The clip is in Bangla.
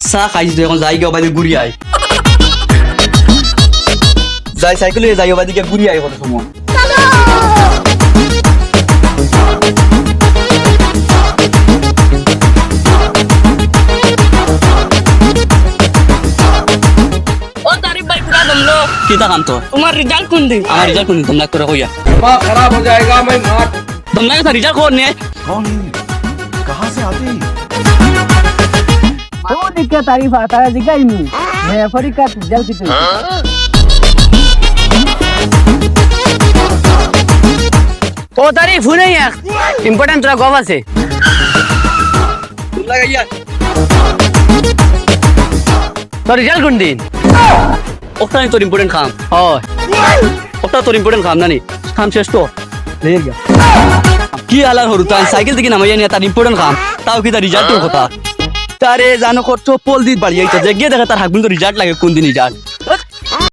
চা খাইছি এখন যাই গিয়ে বাড়ি ঘুরি আয় যাই সাইকেলে যাই বাড়ি গিয়ে ঘুরি আয় কত সময় ও তারিফ ভাই পুরা দমলো কিতা কাম তো তোমার রেজাল্ট কোন দিন আমার রিজাল্ট কোন তোমরা করে কইয়া दिमाग खराब हो जाएगा मैं मार তোমরা কথা রিজাল্ট কোন নে कौन है कहाँ से आते हैं वो दिक्कत तारीफ आता है दिखाई नहीं मैं अफ्रीका जल्द की ও তারিফ শুনে এক ইম্পর্টেন্ট তোরা গপ আছে তোমরা গাইয়া তোর রেজাল্ট কোন দিন ওটা তোর ইম্পর্টেন্ট খাম ও ওটা তোর ইম্পর্টেন্ট খাম নানি খাম শেষ তো লের গিয়া কি আলার হরু তাই সাইকেল থেকে নামাইয়া নিয়ে তার ইম্পর্টেন্ট খাম তাও কি তার রিজাল্টের কথা তারে জানো কত পোল দিত বাড়ি আইতো যে গিয়ে দেখা তার হাকবিন তো রিজাল্ট লাগে কোন দিন রিজাল্ট